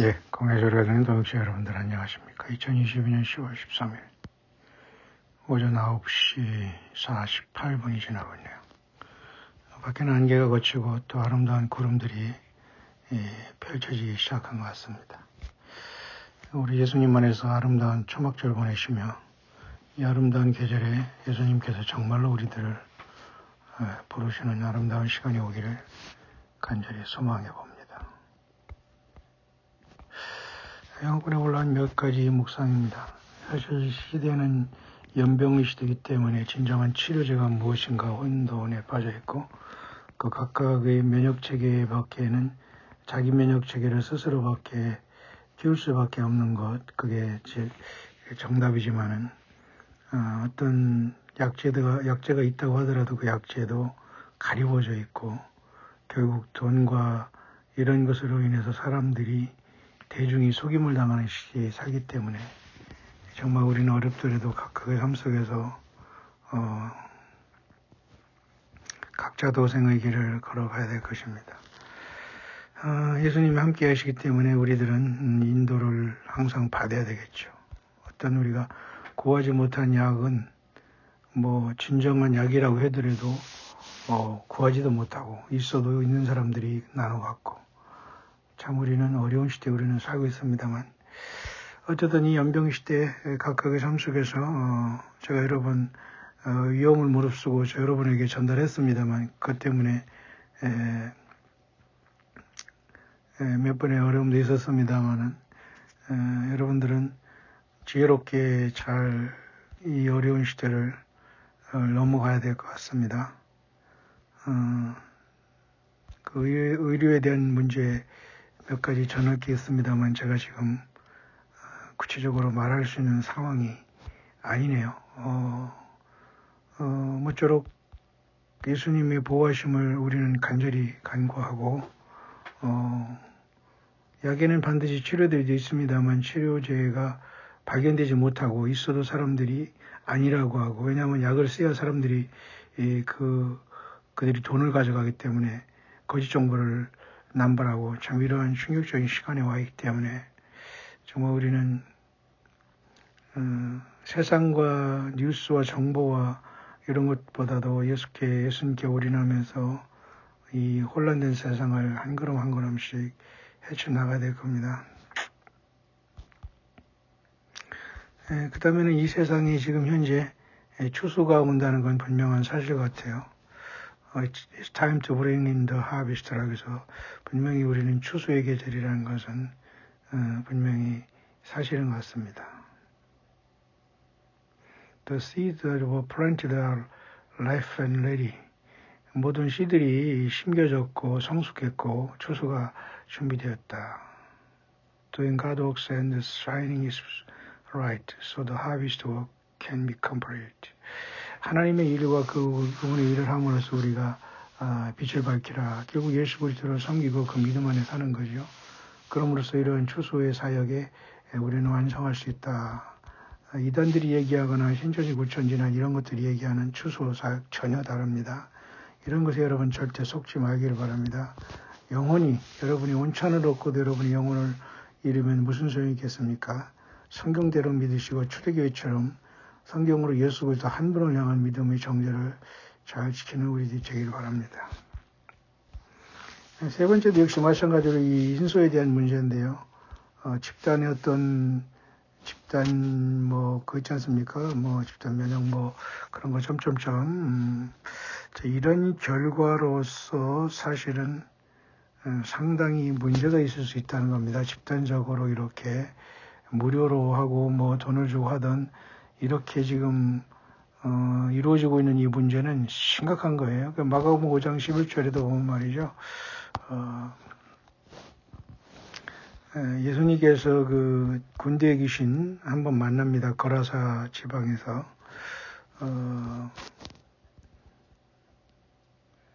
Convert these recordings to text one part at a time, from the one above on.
예, 공예조리가 되는 동역자 여러분들 안녕하십니까. 2022년 10월 13일 오전 9시 48분이 지나고 있네요. 밖에는 안개가 걷히고 또 아름다운 구름들이 펼쳐지기 시작한 것 같습니다. 우리 예수님 안에서 아름다운 초막절을 보내시며 이 아름다운 계절에 예수님께서 정말로 우리들을 부르시는 아름다운 시간이 오기를 간절히 소망해 봅니다. 영혼에 올라온 몇 가지 묵상입니다. 사실 시대는 연병의 시대이기 때문에 진정한 치료제가 무엇인가 혼돈에 빠져 있고 그 각각의 면역체계 밖에는 자기 면역체계를 스스로밖에 키울 수밖에 없는 것, 그게 정답이지만은 어떤 약제가 있다고 하더라도 그 약제도 가리워져 있고 결국 돈과 이런 것으로 인해서 사람들이 대중이 속임을 당하는 시기에 살기 때문에 정말 우리는 어렵더라도 각각의 삶 속에서 각자 도생의 길을 걸어가야 될 것입니다. 예수님이 함께 하시기 때문에 우리들은 인도를 항상 받아야 되겠죠. 어떤 우리가 구하지 못한 약은 뭐 진정한 약이라고 해더라도 구하지도 못하고 있어도 있는 사람들이 나눠 갖고 참 우리는 어려운 시대에 우리는 살고 있습니다만 어쨌든 이 연병 시대에 각각의 삶 속에서 제가 여러 번 위험을 무릅쓰고 여러분에게 전달했습니다만 그것 때문에 몇 번의 어려움도 있었습니다만은 여러분들은 지혜롭게 잘 이 어려운 시대를 넘어가야 될 것 같습니다. 그 의료에 대한 문제 몇 가지 전할 게 있습니다만 제가 지금 구체적으로 말할 수 있는 상황이 아니네요. 모쪼록 예수님의 보호하심을 우리는 간절히 간구하고 약에는 반드시 치료제도 있습니다만 치료제가 발견되지 못하고 있어도 사람들이 아니라고 하고 왜냐하면 약을 써야 사람들이 그들이 돈을 가져가기 때문에 거짓 정보를 남발하고 참 이러한 충격적인 시간에 와 있기 때문에 정말 우리는 세상과 뉴스와 정보와 이런 것보다도 예수님께 올인하면서 이 혼란된 세상을 한 걸음 한 걸음씩 헤쳐나가야 될 겁니다. 그 다음에는 이 세상이 지금 현재 추수가 온다는 건 분명한 사실 같아요. It's time to bring in the harvest라고 해서 분명히 우리는 추수의 계절이라는 것은 분명히 사실인 것 같습니다. The seeds that were planted are ripe and ready. 모든 씨들이 심겨졌고 성숙했고 추수가 준비되었다. Doing God's works and the shining is right, so the harvest work can be completed. 하나님의 일과 그분의 일을 함으로써 우리가 빛을 밝히라. 결국 예수 그리스도를 섬기고 그 믿음 안에 사는 거죠. 그럼으로써 이러한 추수의 사역에 우리는 완성할 수 있다. 이단들이 얘기하거나 신천지 구천지나 이런 것들이 얘기하는 추수 사역 전혀 다릅니다. 이런 것에 여러분 절대 속지 말기를 바랍니다. 영혼이 여러분이 온천을 얻고도 여러분이 영혼을 잃으면 무슨 소용이 있겠습니까? 성경대로 믿으시고 초대교회처럼 성경으로 예수 그리스도 한 분을 향한 믿음의 정죄를 잘 지키는 우리들이 되기를 바랍니다. 세 번째도 역시 마찬가지로 이 인소에 대한 문제인데요. 집단의 어떤 집단 그 있지 않습니까? 집단 면역 그런 거 점점점 이런 결과로서 사실은 상당히 문제가 있을 수 있다는 겁니다. 집단적으로 이렇게 무료로 하고 돈을 주고 하던 이렇게 지금 이루어지고 있는 이 문제는 심각한 거예요. 마가복음 5장 11절에도 보면 말이죠. 예수님께서 그 군대에 계신 한번 만납니다. 거라사 지방에서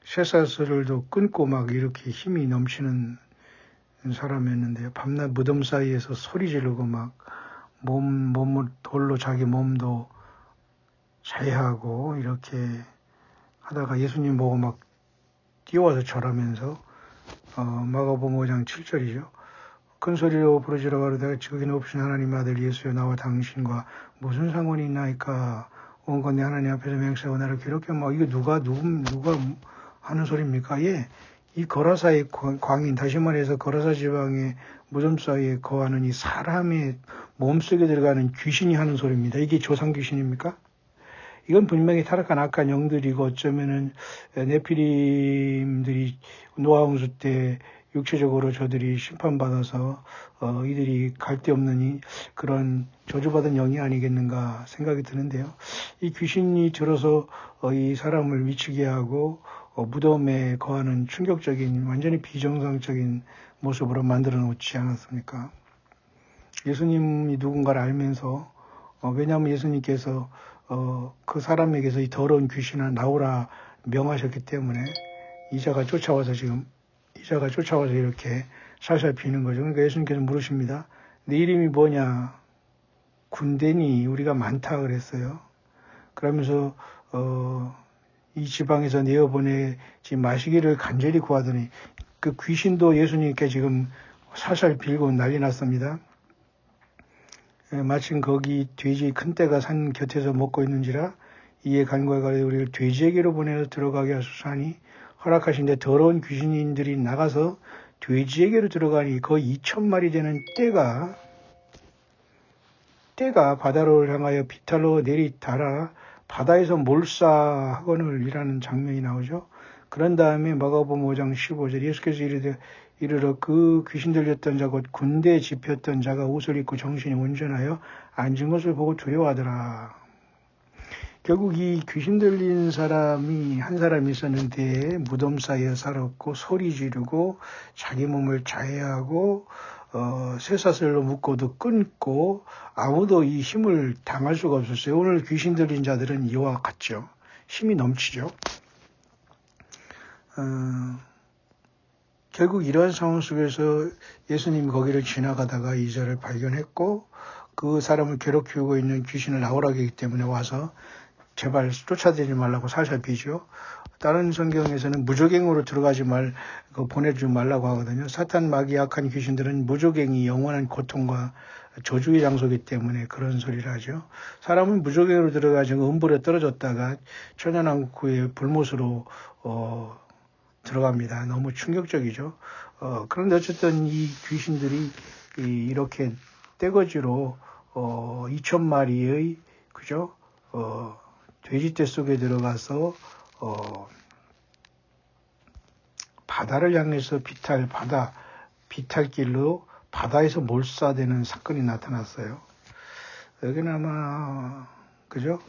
쇠사슬을도 끊고 막 이렇게 힘이 넘치는 사람이었는데요. 밤낮 무덤 사이에서 소리 지르고 막 몸을 돌로 자기 몸도 자해하고 이렇게 하다가 예수님 보고 막 뛰어와서 절하면서 마가복음 5장 7절이죠. 큰 소리로 부르짖어 가로되 지극히 높으신 하나님 아들 예수여 나와 당신과 무슨 상관이 있나이까 온 건대 하나님 앞에서 맹세하고 나를 괴롭게 이거 누가 하는 소리입니까? 예. 이 거라사의 광인, 다시 말해서 거라사 지방의 무덤 사이에 거하는 이 사람의 몸속에 들어가는 귀신이 하는 소리입니다. 이게 조상 귀신입니까? 이건 분명히 타락한 악한 영들이고 어쩌면은 네피림들이 노아 홍수 때 육체적으로 저들이 심판받아서 이들이 갈 데 없는 그런 저주받은 영이 아니겠는가 생각이 드는데요. 이 귀신이 들어서 이 사람을 미치게 하고 무덤에 거하는 충격적인 완전히 비정상적인 모습으로 만들어 놓지 않았습니까? 예수님이 누군가를 알면서 왜냐하면 예수님께서 그 사람에게서 이 더러운 귀신을 나오라 명하셨기 때문에 이자가 쫓아와서 이렇게 살살 비는 거죠. 그러니까 예수님께서 물으십니다. 네 이름이 뭐냐? 군대니 우리가 많다 그랬어요. 그러면서 이 지방에서 내어보내지 마시기를 간절히 구하더니 그 귀신도 예수님께 지금 살살 빌고 난리 났습니다. 마침 거기 돼지 큰 떼가 산 곁에서 먹고 있는지라 이에 간과에 가려 우리를 돼지에게로 보내서 들어가게 하소서하니 허락하신데 더러운 귀신인들이 나가서 돼지에게로 들어가니 거의 2,000마리 되는 떼가 바다를 향하여 비탈로 내리달아 바다에서 몰사하거늘 이라는 장면이 나오죠. 그런 다음에 마가복음 5장 15절 예수께서 이르러 그 귀신 들렸던 자 곧 군대에 집혔던 자가 옷을 입고 정신이 온전하여 앉은 것을 보고 두려워하더라. 결국 이 귀신 들린 사람이 한 사람이 있었는데 무덤 사이에 살았고 소리 지르고 자기 몸을 자해하고 쇠사슬로 묶고도 끊고 아무도 이 힘을 당할 수가 없었어요. 오늘 귀신 들린 자들은 이와 같죠. 힘이 넘치죠. 결국 이러한 상황 속에서 예수님이 거기를 지나가다가 이자를 발견했고 그 사람을 괴롭히고 있는 귀신을 나오라고 하기 때문에 와서 제발 쫓아다니지 말라고 살살 비죠. 다른 성경에서는 무조갱으로 들어가지 보내주지 말라고 하거든요. 사탄 마귀 악한 귀신들은 무조갱이 영원한 고통과 저주의 장소이기 때문에 그런 소리를 하죠. 사람은 무조갱으로 들어가지고 음불에 떨어졌다가 천연왕국의 불못으로 들어갑니다. 너무 충격적이죠. 그런데 어쨌든 이 귀신들이 이렇게 떼거지로 2,000마리의 그죠? 돼지떼 속에 들어가서 바다를 향해서 비탈길로 바다에서 몰사되는 사건이 나타났어요. 여기는 아마 그죠?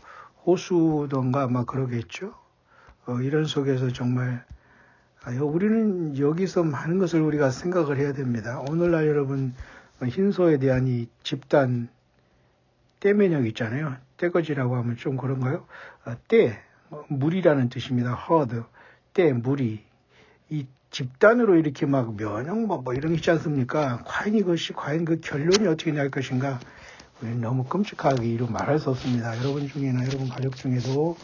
호수던가 아마 그러겠죠. 이런 속에서 정말 우리는 여기서 많은 것을 우리가 생각을 해야 됩니다. 오늘날 여러분 흰소에 대한 이 집단 떼면역 있잖아요. 떼거지라고 하면 좀 그런가요? 물이라는 뜻입니다. herd, 무리. 이 집단으로 이렇게 막 면역 이런 게 있지 않습니까? 과연 그 결론이 어떻게 날 것인가? 우리는 너무 끔찍하게 이루 말할 수 없습니다. 여러분 중에나 여러분 가족 중에도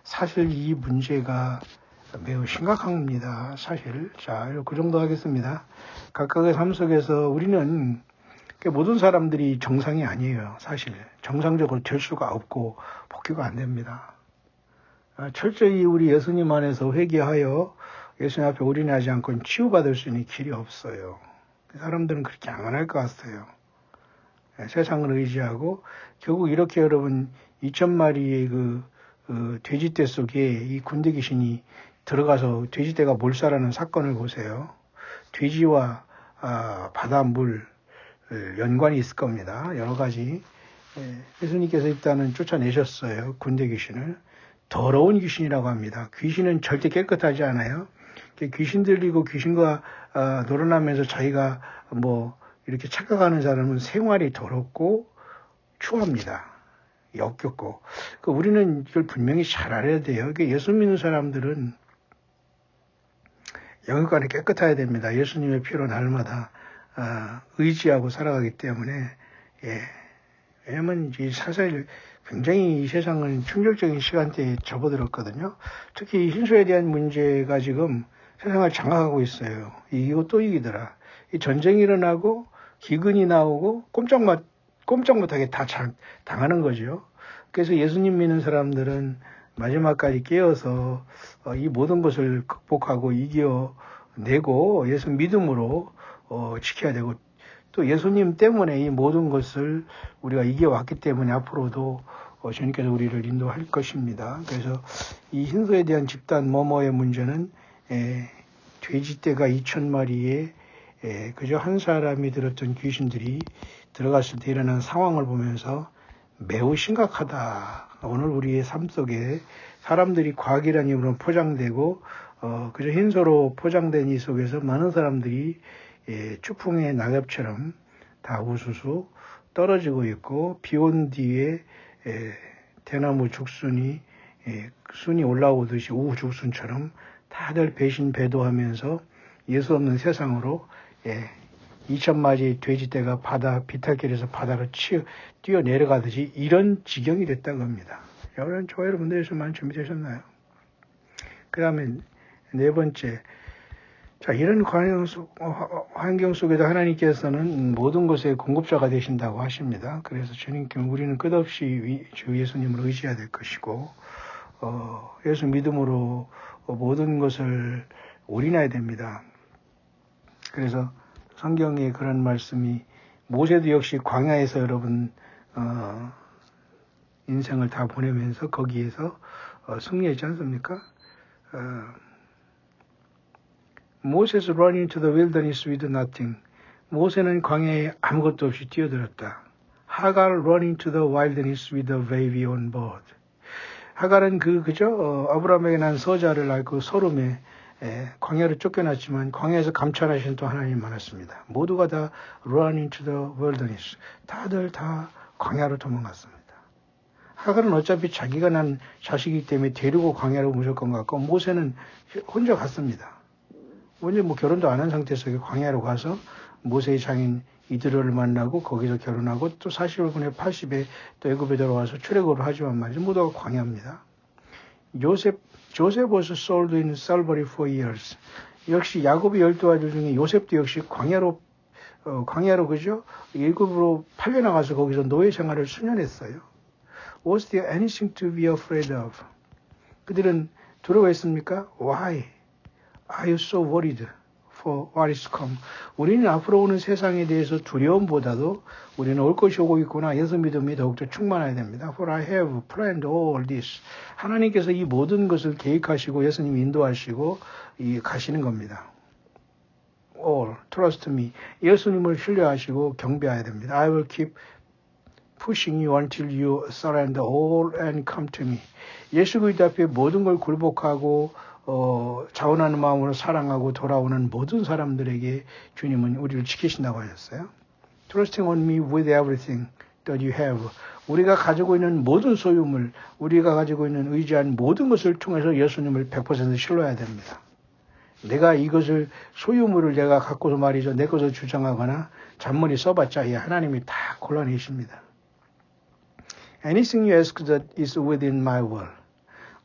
사실 이 문제가 매우 심각합니다. 사실. 자, 그 정도 하겠습니다. 각각의 삶 속에서 우리는 모든 사람들이 정상이 아니에요. 사실. 정상적으로 될 수가 없고 복귀가 안 됩니다. 철저히 우리 예수님 안에서 회개하여 예수님 앞에 올인하지 않고는 치유받을 수 있는 길이 없어요. 사람들은 그렇게 안 할 것 같아요. 세상을 의지하고 결국 이렇게 여러분 2,000마리의 그 돼지떼 속에 이 군대 귀신이 들어가서 돼지떼가 몰살하는 사건을 보세요. 돼지와 바닷물 연관이 있을 겁니다. 여러 가지. 예수님께서 일단은 쫓아내셨어요. 군대 귀신을. 더러운 귀신이라고 합니다. 귀신은 절대 깨끗하지 않아요. 귀신 들리고 귀신과 놀아나면서 자기가 이렇게 착각하는 사람은 생활이 더럽고 추합니다. 역겹고. 우리는 이걸 분명히 잘 알아야 돼요. 예수 믿는 사람들은 영육간에 깨끗해야 됩니다. 예수님의 피로 날마다 의지하고 살아가기 때문에 왜냐면 사실 굉장히 이 세상은 충격적인 시간대에 접어들었거든요. 특히 흰수에 대한 문제가 지금 세상을 장악하고 있어요. 이기고 또 이기더라. 이 전쟁이 일어나고 기근이 나오고 꼼짝 못하게 다 당하는 거죠. 그래서 예수님 믿는 사람들은 마지막까지 깨어서 이 모든 것을 극복하고 이겨내고 예수 믿음으로 지켜야 되고, 또 예수님 때문에 이 모든 것을 우리가 이겨왔기 때문에 앞으로도 주님께서 우리를 인도할 것입니다. 그래서 이 흰소에 대한 집단 뭐뭐의 문제는 돼지떼가 2,000마리에 그저 한 사람이 들었던 귀신들이 들어갔을 때 일어난 상황을 보면서 매우 심각하다. 오늘 우리의 삶 속에 사람들이 과학이라는 이름으로 포장되고 그저 흰소로 포장된 이 속에서 많은 사람들이 추풍의 낙엽처럼 다 우수수 떨어지고 있고, 비 온 뒤에 대나무 죽순이 순이 올라오듯이 우후 죽순처럼 다들 배신 배도하면서 예수 없는 세상으로 2,000마리 돼지떼가 바다 비탈길에서 바다로 뛰어내려가듯이 이런 지경이 됐다고 합니다. 여러분들에서만 준비되셨나요? 그 다음에 네 번째, 자, 이런 환경 속에도 하나님께서는 모든 것의 공급자가 되신다고 하십니다. 그래서 주님께 우리는 끝없이 주 예수님을 의지해야 될 것이고, 예수 믿음으로 모든 것을 올인해야 됩니다. 그래서 성경에 그런 말씀이, 모세도 역시 광야에서 여러분 인생을 다 보내면서 거기에서 승리했지 않습니까? Moses ran into the wilderness with nothing. 모세는 광야에 아무것도 없이 뛰어들었다. Hagar ran into the wilderness with a baby on board. 하갈은 그저 아브라함에게 난 서자를 낳고 소름에 광야로 쫓겨났지만 광야에서 감찰하신 또 하나님 많았습니다. 모두가 다 run into the wilderness. 다들 다 광야로 도망갔습니다. 하갈은 어차피 자기가 난 자식이기 때문에 데리고 광야로 무조건 갔고, 모세는 혼자 갔습니다. 먼저 결혼도 안 한 상태에서 광야로 가서 모세의 장인 이드로를 만나고 거기서 결혼하고 또 40을 80에 또 애굽에 들어와서 출애굽을 하지만 말이죠. 모두가 광야입니다. Joseph was sold in slavery for years. 역시 야곱의 12아들 중에 요셉도 역시 광야로 그죠? 애굽으로 팔려나가서 거기서 노예 생활을 수년했어요. Was there anything to be afraid of? 그들은 두려워했습니까? Why? Are you so worried for what is come? 우리는 앞으로 오는 세상에 대해서 두려움보다도 우리는 올 것이 오고 있구나, 예수 믿음이 더욱더 충만해야 됩니다. For I have planned all this. 하나님께서 이 모든 것을 계획하시고 예수님 인도하시고 가시는 겁니다. All, trust me. 예수님을 신뢰하시고 경배해야 됩니다. I will keep pushing you until you surrender all and come to me. 예수 그리스도 앞에 모든 걸 굴복하고 자원하는 마음으로 사랑하고 돌아오는 모든 사람들에게 주님은 우리를 지키신다고 하셨어요. Trusting on me with everything that you have. 우리가 가지고 있는 모든 소유물, 우리가 가지고 있는 의지한 모든 것을 통해서 예수님을 100% 신뢰해야 됩니다. 내가 이것을 소유물을 내가 갖고서 말이죠, 내 것을 주장하거나 잔머리 써봤자 하나님이 다 골라내십니다. Anything you ask that is within my will.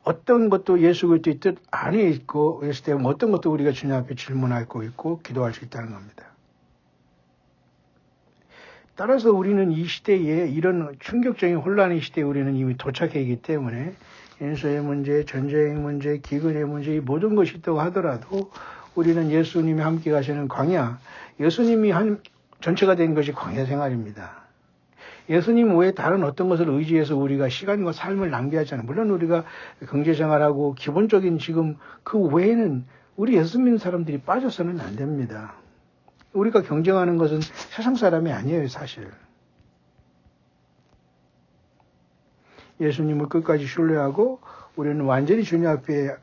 어떤 것도 예수 그리스도의 뜻 안에 있고 있을 때 어떤 것도 우리가 주님 앞에 질문할 거 있고 기도할 수 있다는 겁니다. 따라서 우리는 이 시대에 이런 충격적인 혼란의 시대에 우리는 이미 도착해 있기 때문에 인수의 문제, 전쟁의 문제, 기근의 문제, 이 모든 것이 있다고 하더라도 우리는 예수님이 함께 가시는 광야, 예수님이 전체가 된 것이 광야 생활입니다. 예수님 외에 다른 어떤 것을 의지해서 우리가 시간과 삶을 낭비하잖아요. 물론 우리가 경제생활하고 기본적인 지금 그 외에는 우리 예수 믿는 사람들이 빠져서는 안 됩니다. 우리가 경쟁하는 것은 세상 사람이 아니에요, 사실. 예수님을 끝까지 신뢰하고 우리는 완전히 주님 앞에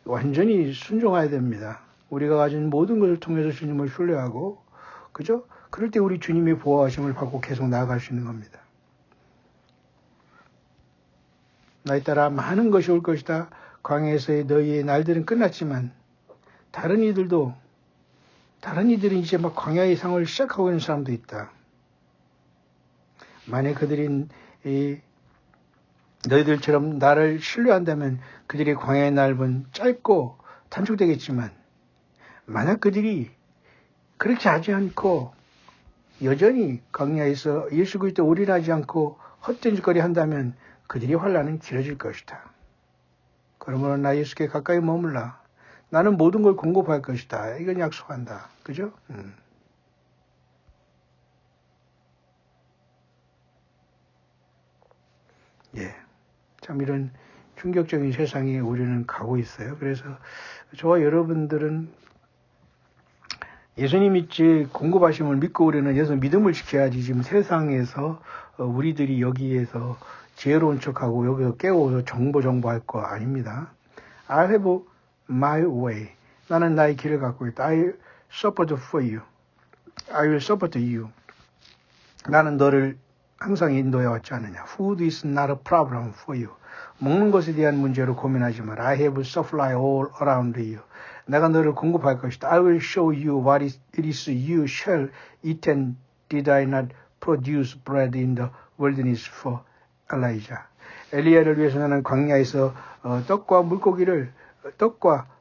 완전히 순종해야 됩니다. 우리가 가진 모든 것을 통해서 주님을 신뢰하고, 그죠? 그럴 때 우리 주님의 보호하심을 받고 계속 나아갈 수 있는 겁니다. 나에 따라 많은 것이 올 것이다. 광야에서의 너희의 날들은 끝났지만 다른 이들은 이제 막 광야의 상을 시작하고 있는 사람도 있다. 만약 그들이 너희들처럼 나를 신뢰한다면 그들의 광야의 날은 짧고 단축되겠지만, 만약 그들이 그렇게 하지 않고 여전히 광야에서 예수 그리스도 올인하지 않고 헛된 짓거리 한다면 그들이 환난은 길어질 것이다. 그러므로 나 예수께 가까이 머물라. 나는 모든 걸 공급할 것이다. 이건 약속한다. 그죠? 예. 참 이런 충격적인 세상에 우리는 가고 있어요. 그래서 저와 여러분들은 예수님 믿지 공급하심을 믿고 우리는 예수 믿음을 지켜야지 지금 세상에서 우리들이 여기에서 지혜로운 척하고 여기서 깨워서 정보할 거 아닙니다. I have my way. 나는 나의 길을 갖고 있다. I support for you. I will support you. 나는 너를 항상 인도해 왔지 않느냐. Food is not a problem for you. 먹는 것에 대한 문제로 고민하지 마라. I have supply all around you. 내가 너를 공급할 것이다. I will show you what it is you shall eat and did I not produce bread in the wilderness for Elijah. 엘리야를 위해서 나는 광야에서 떡과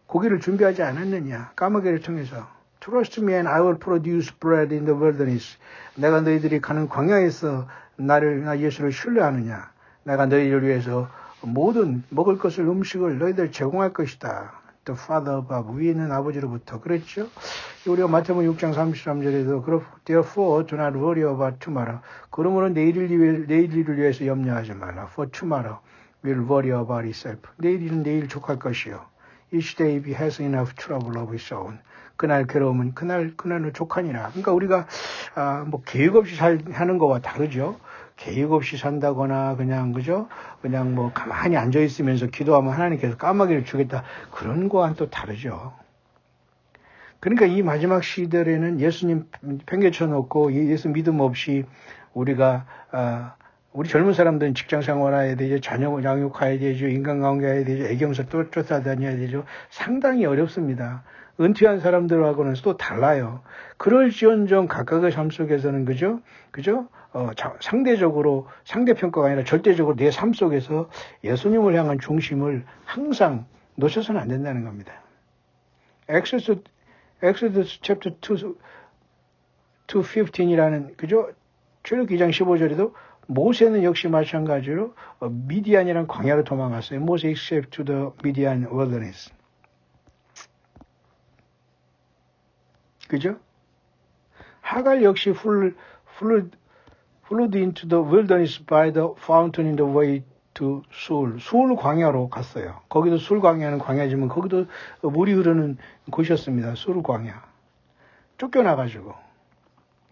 고기를 준비하지 않았느냐. 까마귀를 통해서. Trust me and I will produce bread in the wilderness. 내가 너희들이 가는 광야에서 나 예수를 신뢰하느냐. 내가 너희를 위해서 모든 먹을 것을 음식을 너희들 제공할 것이다. The Father above, 위에 있는 아버지로부터. 그랬죠? 우리가 마태복음 6장 33절에도 Therefore do not worry about tomorrow. 그러므로 내일을 위해서 염려하지 말라. For tomorrow will worry about itself. 내일은 내일 족할 것이요. Each day has enough trouble of its own. 그날 괴로움은 그날로 족하니라. 그러니까 우리가 계획 없이 하는 거와 다르죠. 계획 없이 산다거나 그죠? 그냥 가만히 앉아 있으면서 기도하면 하나님께서 까마귀를 주겠다. 그런 거와는 또 다르죠. 그러니까 이 마지막 시대에는 예수님 팽개쳐 놓고 예수 믿음 없이 우리가 우리 젊은 사람들은 직장 생활해야 되죠. 자녀 양육해야 되죠. 인간관계 해야 되죠. 애경사 또 쫓아다녀야 되죠. 상당히 어렵습니다. 은퇴한 사람들하고는 또 달라요. 그럴지언정 각각의 삶 속에서는 그죠? 상대적으로 상대평가가 아니라 절대적으로 내 삶 속에서 예수님을 향한 중심을 항상 놓쳐서는 안 된다는 겁니다. Exodus chapter 2:15이라는 그죠? 출애굽기 2장 15절에도 모세는 역시 마찬가지로 미디안이라는 광야로 도망갔어요. Moses escaped to the Midian wilderness. 그죠? 하갈 역시 flowed into the wilderness by the fountain in the way to Sur. 술 광야로 갔어요. 거기도 술 광야는 광야지만 거기도 물이 흐르는 곳이었습니다. 술 광야. 쫓겨나가지고.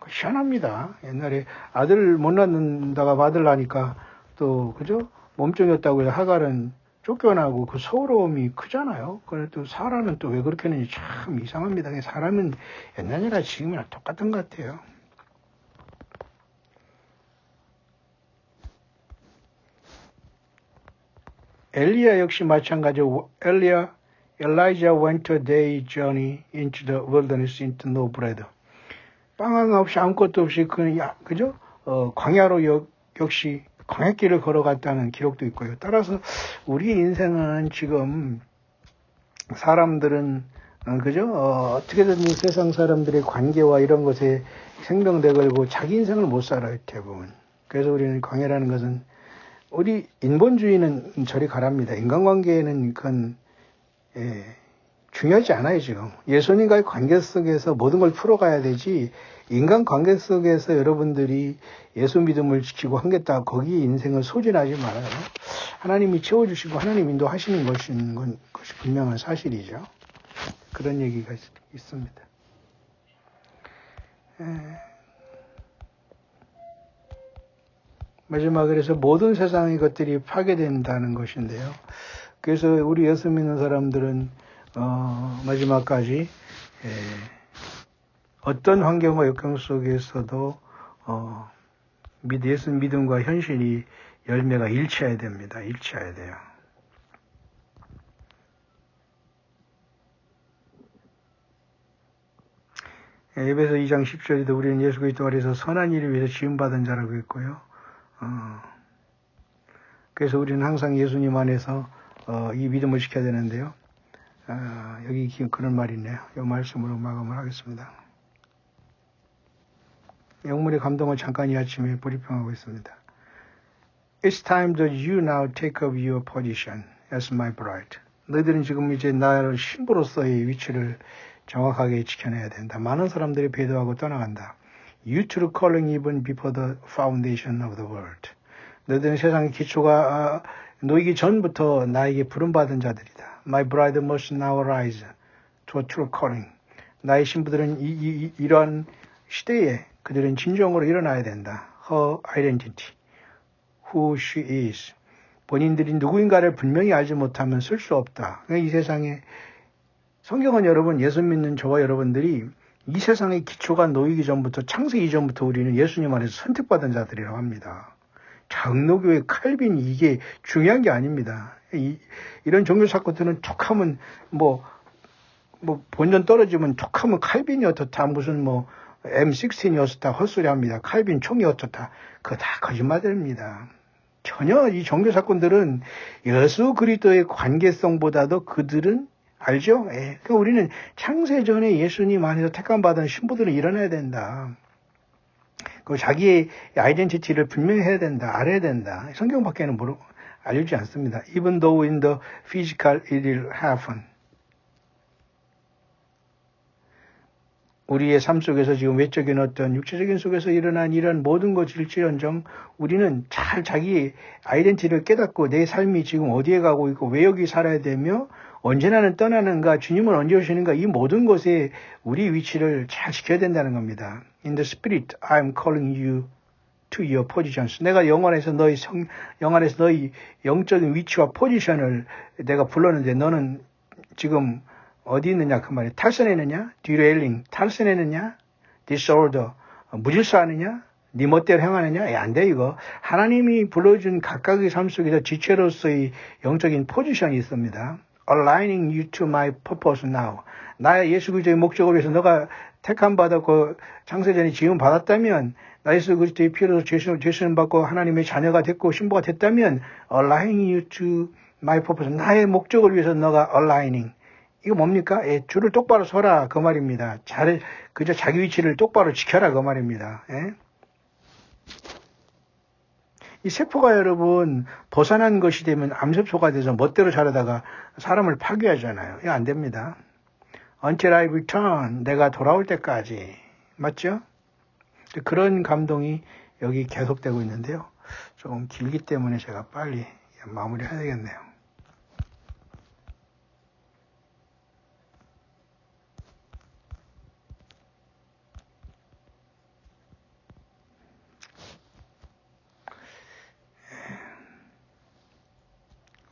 희한합니다. 옛날에 아들 못 낳는다가 아들 나니까 또 그죠? 몸종이었다고 해서 하갈은 쫓겨나고 그 서러움이 크잖아요. 그래도 사라는 또 왜 그렇게 했는지 참 이상합니다. 사람은 옛날이나 지금이나 똑같은 것 같아요. 엘리야 역시 마찬가지로 Elijah went a day journey into the wilderness into no bread. 빵 하나 없이 아무것도 없이 그죠? 광야로 역시 광야길을 걸어갔다는 기록도 있고요. 따라서 우리 인생은 지금 사람들은 그죠? 어떻게든 이 세상 사람들의 관계와 이런 것에 생명대 걸고 자기 인생을 못 살아요, 대부분. 그래서 우리는 광야라는 것은 우리 인본주의는 저리 가랍니다. 인간관계에는 그건 중요하지 않아요, 지금. 예수님과의 관계 속에서 모든 걸 풀어가야 되지, 인간관계 속에서 여러분들이 예수 믿음을 지키고 하겠다, 거기 인생을 소진하지 말아요. 하나님이 채워주시고 하나님 인도하시는 것이 분명한 사실이죠. 그런 얘기가 있습니다. 마지막 그래서 모든 세상의 것들이 파괴된다는 것인데요. 그래서 우리 예수 믿는 사람들은 마지막까지 어떤 환경과 역경 속에서도 예수 믿음과 현실이 열매가 일치해야 됩니다. 일치해야 돼요. 에베소 2장 10절에도 우리는 예수 그리스도 안에서 선한 일을 위해서 지음받은 자라고 했고요. 그래서 우리는 항상 예수님 안에서 이 믿음을 지켜야 되는데요. 여기 그런 말이 있네요. 이 말씀으로 마감을 하겠습니다. 영문의 감동을 잠깐 이 아침에 브리핑하고 있습니다. It's time that you now take up your position as my bride. 너희들은 지금 이제 나를 신부로서의 위치를 정확하게 지켜내야 된다. 많은 사람들이 배도하고 떠나간다. You to calling even before the foundation of the world. 너희들은 세상의 기초가 놓이기 전부터 나에게 부름받은 자들이다. My bride must now rise to a true calling. 나의 신부들은 이러한 시대에 그들은 진정으로 일어나야 된다. Her identity. Who she is. 본인들이 누구인가를 분명히 알지 못하면 쓸 수 없다. 이 세상에 성경은 여러분 예수 믿는 저와 여러분들이 이 세상의 기초가 놓이기 전부터 창세기 이전부터 우리는 예수님 안에서 선택받은 자들이라고 합니다. 장로교의 칼빈 이게 중요한 게 아닙니다. 이런 종교 사건들은 툭하면 뭐 본전 떨어지면 툭하면 칼빈이 어떻다 무슨 M16이 어떻다 헛소리 합니다. 칼빈 총이 어떻다. 그거 다 거짓말입니다. 전혀 이 종교 사건들은 예수 그리스도의 관계성보다도 그들은 알죠? 그러니까 우리는 창세전에 예수님 안에서 택함받은 신부들은 일어나야 된다. 그 자기의 아이덴티티를 분명히 해야 된다. 알아야 된다. 성경밖에는 알려주지 않습니다. Even though in the physical it will happen. 우리의 삶 속에서 지금 외적인 어떤 육체적인 속에서 일어난 이런 모든 것일지언정 우리는 잘 자기 아이덴티티를 깨닫고 내 삶이 지금 어디에 가고 있고 왜 여기 살아야 되며 언제나는 떠나는가 주님은 언제 오시는가 이 모든 것에 우리 위치를 잘 지켜야 된다는 겁니다. In the spirit, I'm calling you to your positions. 내가 영안에서 너희 영적인 위치와 포지션을 내가 불렀는데 너는 지금 어디 있느냐 그 말이에요. 탈선했느냐? derailing. 탈선했느냐? disorder. 무질서하느냐? 네 멋대로 행하느냐? 안 돼 이거. 하나님이 불러준 각각의 삶 속에서 지체로서의 영적인 포지션이 있습니다. Aligning you to my purpose now. 나의 예수 그리스도의 목적을 위해서 너가 택함 받았고 창세전에 지음 받았다면 나 예수 그리스도의 피로 죄수는 받고 하나님의 자녀가 됐고 신부가 됐다면 Aligning you to my purpose. 나의 목적을 위해서 너가 aligning. 이거 뭡니까? 줄을 똑바로 서라 그 말입니다. 그저 자기 위치를 똑바로 지켜라 그 말입니다. 이 세포가 여러분 도산한 것이 되면 암세포가 돼서 멋대로 자라다가 사람을 파괴하잖아요. 이거 안 됩니다. Until I return, 내가 돌아올 때까지. 맞죠? 그런 감동이 여기 계속되고 있는데요. 좀 길기 때문에 제가 빨리 마무리해야 되겠네요.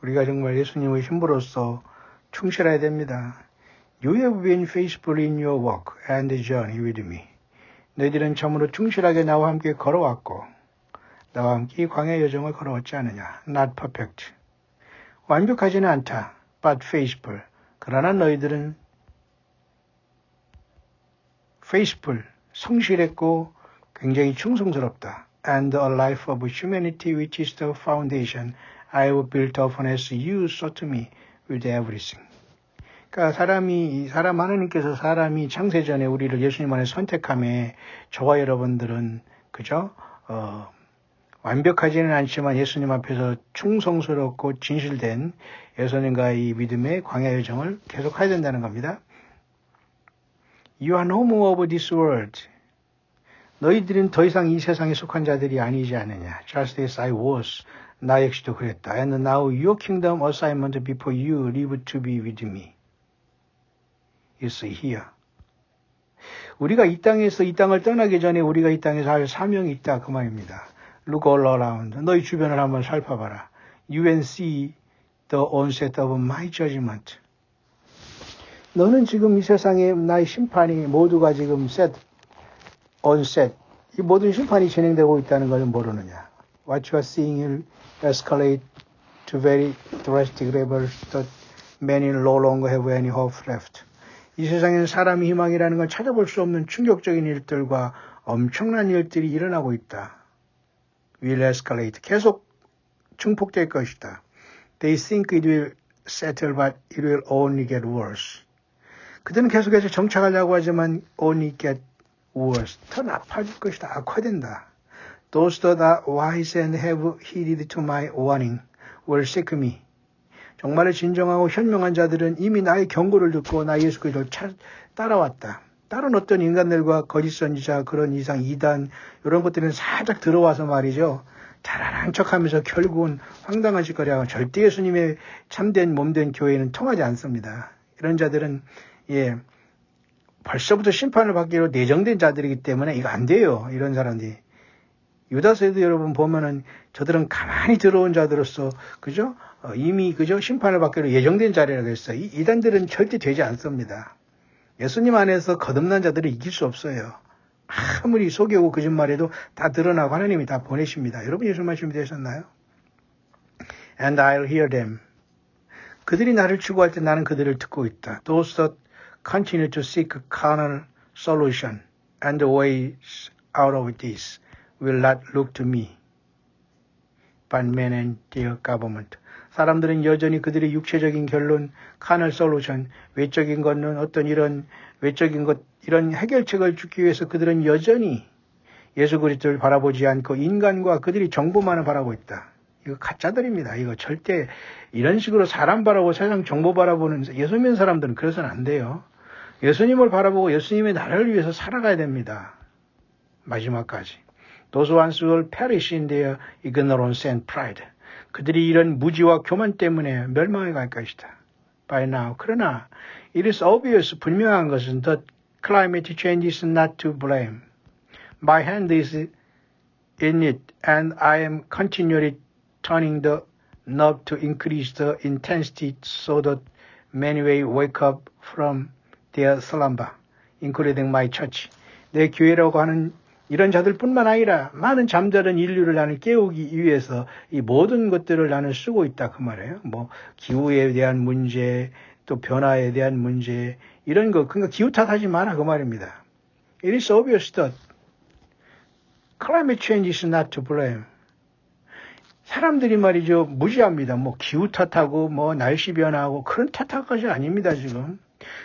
우리가 정말 예수님의 신부로서 충실해야 됩니다. You have been faithful in your walk and journey with me. 너희들은 참으로 충실하게 나와 함께 걸어왔고 나와 함께 이 광야의 여정을 걸어왔지 않느냐. Not perfect. 완벽하지는 않다. But faithful. 그러나 너희들은 faithful, 성실했고 굉장히 충성스럽다. And a life of humanity which is the foundation I have built upon as you sought me with everything. 그러니까 하나님께서 사람이 창세전에 우리를 예수님 안에 선택함에 저와 여러분들은 그죠? 완벽하지는 않지만 예수님 앞에서 충성스럽고 진실된 예수님과의 믿음의 광야 여정을 계속해야 된다는 겁니다. You are no more of this world. 너희들은 더 이상 이 세상에 속한 자들이 아니지 않느냐. Just as I was. 나 역시도 그랬다. And now your kingdom assignment before you live to be with me. is here. 우리가 이 땅에서 이 땅을 떠나기 전에 우리가 이 땅에서 할 사명이 있다 그 말입니다. Look all around. 너희 주변을 한번 살펴봐라. You can see the onset of my judgment. 너는 지금 이 세상에 나의 심판이 모두가 지금 onset. 이 모든 심판이 진행되고 있다는 것을 모르느냐. What you are seeing will escalate to very drastic levels that many no longer have any hope left. 이 세상에는 사람의 희망이라는 건 찾아볼 수 없는 충격적인 일들과 엄청난 일들이 일어나고 있다. Will escalate. 계속 증폭될 것이다. They think it will settle, but it will only get worse. 그들은 계속해서 정착하려고 하지만 only get worse. 더 나빠질 것이다. 악화된다. Those that are wise and have heeded to my warning will seek me. 정말로 진정하고 현명한 자들은 이미 나의 경고를 듣고 나 예수 그리스도를 따라왔다. 다른 어떤 인간들과 거짓 선지자, 그런 이상 이단 이런 것들은 살짝 들어와서 말이죠. 잘하는 척하면서 결국은 황당한 짓거리 하고 절대 예수님의 참된 몸된 교회는 통하지 않습니다. 이런 자들은 벌써부터 심판을 받기로 내정된 자들이기 때문에 이거 안 돼요. 이런 사람들이. 유다서에도 여러분 보면은 저들은 가만히 들어온 자들로서 그죠? 이미 그죠? 심판을 받기로 예정된 자리라고 했어요. 이 이단들은 절대 되지 않습니다. 예수님 안에서 거듭난 자들을 이길 수 없어요. 아무리 속이고 거짓말해도 다 드러나고 하나님이 다 보내십니다. 여러분 예수 말씀 되셨나요? And I'll hear them. 그들이 나를 추구할 때 나는 그들을 듣고 있다. Those that continue to seek a carnal solution and the ways out of this will not look to me, but men and their government. 사람들은 여전히 그들의 육체적인 결론, carnal solution, 외적인 것은 어떤 이런 외적인 것, 이런 해결책을 주기 위해서 그들은 여전히 예수 그리스도를 바라보지 않고 인간과 그들이 정보만을 바라고 있다. 이거 가짜들입니다. 이거 절대 이런 식으로 사람 바라보고 세상 정보 바라보는 예수 믿는 사람들은 그래서는 안 돼요. 예수님을 바라보고 예수님의 나라를 위해서 살아가야 됩니다. 마지막까지. Those ones will perish in their ignorance and pride. 그들이 이런 무지와 교만 때문에 멸망해 갈 것이다. By now. 그러나 it is obvious, 분명한 것은 that climate change is not to blame. My hand is in it and I am continually turning the knob to increase the intensity so that many will wake up from their slumber, including my church. 내 교회라고 하는 이런 자들뿐만 아니라 많은 잠자는 인류를 나는 깨우기 위해서 이 모든 것들을 나는 쓰고 있다 그 말이에요. 뭐 기후에 대한 문제, 또 변화에 대한 문제 이런 거 그러니까 기후 탓하지 마라 그 말입니다. It is obvious that climate change is not to blame. 사람들이 말이죠 무지합니다. 뭐 기후 탓하고 뭐 날씨 변화하고 그런 탓할 것이 아닙니다 지금.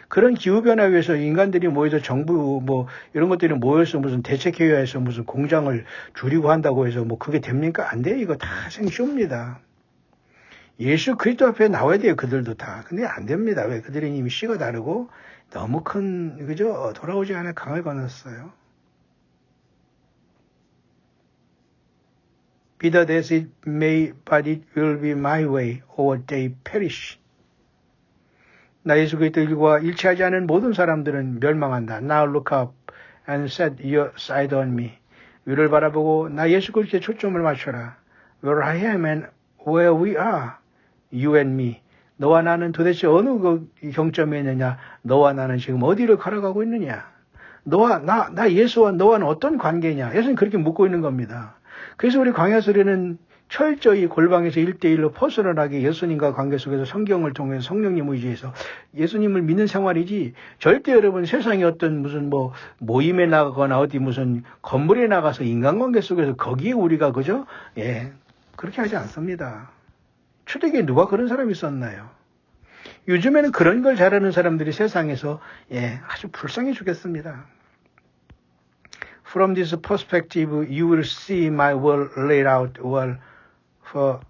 그런 기후변화에 의해서 인간들이 모여서 정부 뭐 이런 것들이 모여서 무슨 대책회의에서 무슨 공장을 줄이고 한다고 해서 뭐 그게 됩니까? 안 돼요. 이거 다 생쇼입니다. 예수 그리스도 앞에 나와야 돼요. 그들도 다. 근데 안 됩니다. 왜? 그들이 이미 씨가 다르고 너무 큰 그죠? 돌아오지 않을 강을 건넜어요. Be that as it may, but it will be my way, or they perish. 나 예수 그리스도와 일치하지 않은 모든 사람들은 멸망한다. Now look up and set your sight on me. 위를 바라보고 나 예수 그리스도에 초점을 맞춰라. Where I am and where we are, you and me. 너와 나는 도대체 어느 그 경점에 있느냐? 너와 나는 지금 어디를 걸어가고 있느냐? 나 예수와 너와는 어떤 관계냐? 예수님 그렇게 묻고 있는 겁니다. 그래서 우리 광야설에는 철저히 골방에서 1대1로 퍼스널하게 예수님과 관계 속에서 성경을 통해서 성령님 의지해서 예수님을 믿는 생활이지 절대 여러분 세상에 어떤 무슨 뭐 모임에 나가거나 어디 무슨 건물에 나가서 인간관계 속에서 거기에 우리가 그죠? 그렇게 하지 않습니다. 초대기에 누가 그런 사람이 있었나요? 요즘에는 그런 걸 잘하는 사람들이 세상에서 아주 불쌍해 죽겠습니다. From this perspective, you will see my world laid out well for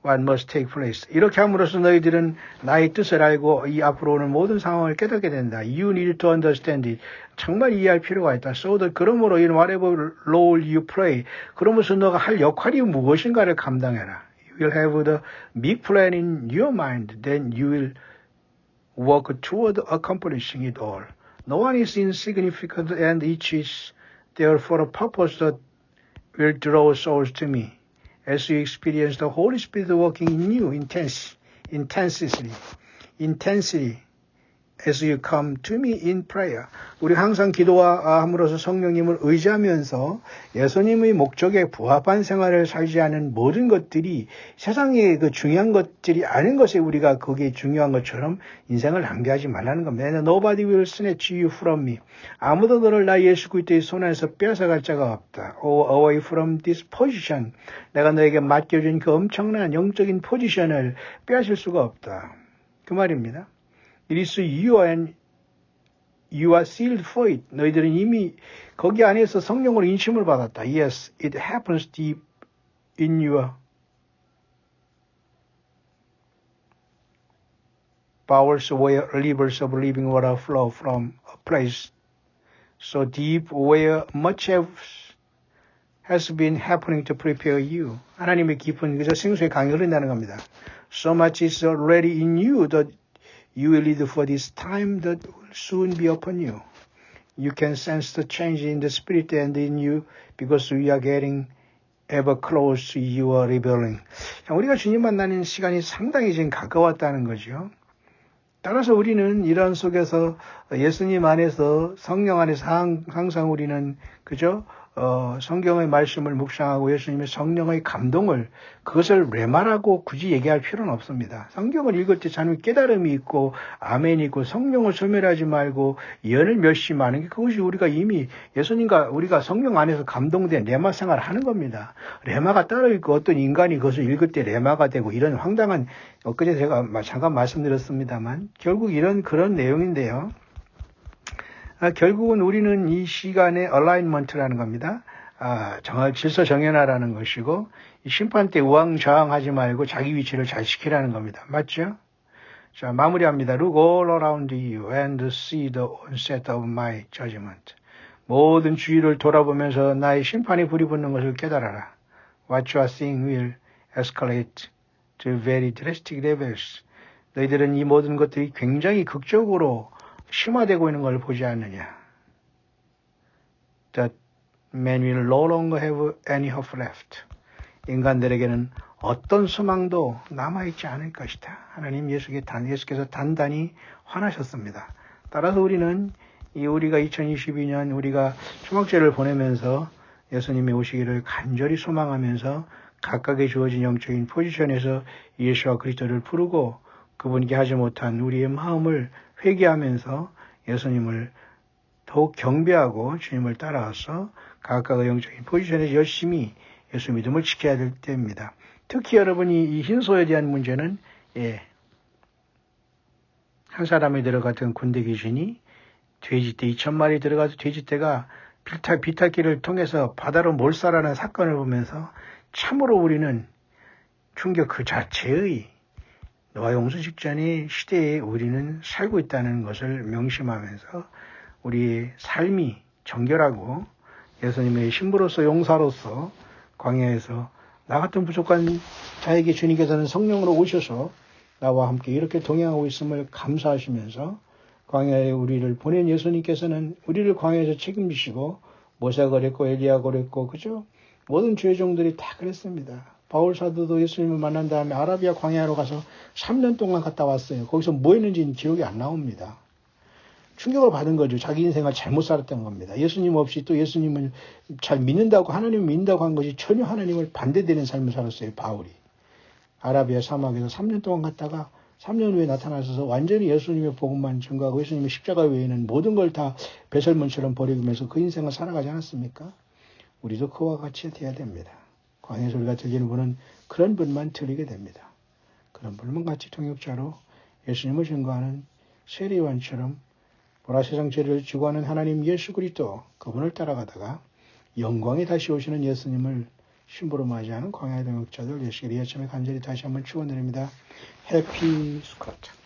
what must take place. 이렇게 함으로써 너희들은 나의 뜻을 알고 이 앞으로 오는 모든 상황을 깨닫게 된다. You need to understand it. 정말 이해할 필요가 있다. So that 그러므로 in whatever role you play, 그러면서 너가 할 역할이 무엇인가를 감당해라. You will have the big plan in your mind. Then you will work toward accomplishing it all. No one is insignificant and each is there for a purpose that will draw souls to me. As you experience the Holy Spirit working in you intensely, as you come to me in prayer. 우리 항상 기도함으로써 성령님을 의지하면서 예수님의 목적에 부합한 생활을 살지 않은 모든 것들이 세상의 그 중요한 것들이 아닌 것에 우리가 거기에 중요한 것처럼 인생을 낭비하지 말라는 겁니다. Nobody will snatch you from me. 아무도 너를 나 예수 그리스도의 손에서 빼앗아갈 자가 없다. Away from this position. 내가 너에게 맡겨준 그 엄청난 영적인 포지션을 빼앗을 수가 없다. 그 말입니다. It is you and You are sealed for it. 너희들은 이미 거기 안에서 성령으로 인침을 받았다. Yes, it happens deep in your bowels where rivers of living water flow from a place so deep where much has been happening to prepare you. 하나님의 깊은 그저 생수의 강이 흐른다는 겁니다. So much is already in you that you will lead for this time that will soon be upon you. You can sense the change in the spirit and in you because we are getting ever close to your revealing. 우리가 주님 만나는 시간이 상당히 지금 가까웠다는 거죠. 따라서 우리는 이런 속에서 예수님 안에서 성령 안에서 항상 우리는 그죠? 성경의 말씀을 묵상하고 예수님의 성령의 감동을 그것을 레마라고 굳이 얘기할 필요는 없습니다. 성경을 읽을 때 자는 깨달음이 있고 아멘이 있고 성령을 소멸하지 말고 예언을 멸시하는 게 그것이 우리가 이미 예수님과 우리가 성령 안에서 감동된 레마 생활을 하는 겁니다. 레마가 따로 있고 어떤 인간이 그것을 읽을 때 레마가 되고 이런 황당한 엊그제 제가 잠깐 말씀드렸습니다만 결국 이런 그런 내용인데요. 결국은 우리는 이 시간에 얼라인먼트라는 겁니다. 질서 정연하라는 것이고 이 심판 때 우왕좌왕하지 말고 자기 위치를 잘 지키라는 겁니다. 맞죠? 자, 마무리합니다. Look all around you and see the onset of my judgment. 모든 주위를 돌아보면서 나의 심판이 불이 붙는 것을 깨달아라. What you are seeing will escalate to very drastic levels. 너희들은 이 모든 것들이 굉장히 극적으로 심화되고 있는 걸 보지 않느냐. That man will no longer have any hope left. 인간들에게는 어떤 소망도 남아있지 않을 것이다. 하나님 예수께서 단단히 화나셨습니다. 따라서 우리는 우리가 2022년 우리가 초막절을 보내면서 예수님이 오시기를 간절히 소망하면서 각각의 주어진 영적인 포지션에서 예수와 그리스도를 부르고 그분께 하지 못한 우리의 마음을 회개하면서 예수님을 더욱 경배하고 주님을 따라와서 각각의 영적인 포지션에서 열심히 예수 믿음을 지켜야 될 때입니다. 특히 여러분이 이 흰소에 대한 문제는 한 사람이 들어갔던 군대 귀신이 돼지떼 2,000마리 들어가서 돼지떼가 비탈길을 통해서 바다로 몰살하는 사건을 보면서 참으로 우리는 충격 그 자체의 노아 용수 직전의 시대에 우리는 살고 있다는 것을 명심하면서 우리의 삶이 정결하고 예수님의 신부로서 용사로서 광야에서 나 같은 부족한 자에게 주님께서는 성령으로 오셔서 나와 함께 이렇게 동행하고 있음을 감사하시면서 광야에 우리를 보낸 예수님께서는 우리를 광야에서 책임지시고 모세가 그랬고 엘리야가 그랬고 그죠? 모든 주의 종들이 다 그랬습니다. 바울 사도도 예수님을 만난 다음에 아라비아 광야로 가서 3년 동안 갔다 왔어요. 거기서 뭐 했는지는 기록이 안 나옵니다. 충격을 받은 거죠. 자기 인생을 잘못 살았던 겁니다. 예수님 없이 또 예수님을 잘 믿는다고 하나님을 믿는다고 한 것이 전혀 하나님을 반대되는 삶을 살았어요. 바울이. 아라비아 사막에서 3년 동안 갔다가 3년 후에 나타나셔서 완전히 예수님의 복음만 증거하고 예수님의 십자가 외에는 모든 걸 다 배설물처럼 버리면서 그 인생을 살아가지 않았습니까? 우리도 그와 같이 돼야 됩니다. 광야 소리가 들리는 분은 그런 분만 들리게 됩니다. 그런 분만 같이 통역자로 예수님을 증거하는 세리완처럼 보라세상 죄를 지고 하는 하나님 예수 그리스도 그분을 따라가다가 영광에 다시 오시는 예수님을 신부로 맞이하는 광야의 동역자들 되시기를 예수님의 간절히 다시 한번 축원드립니다. 해피 스쿼트.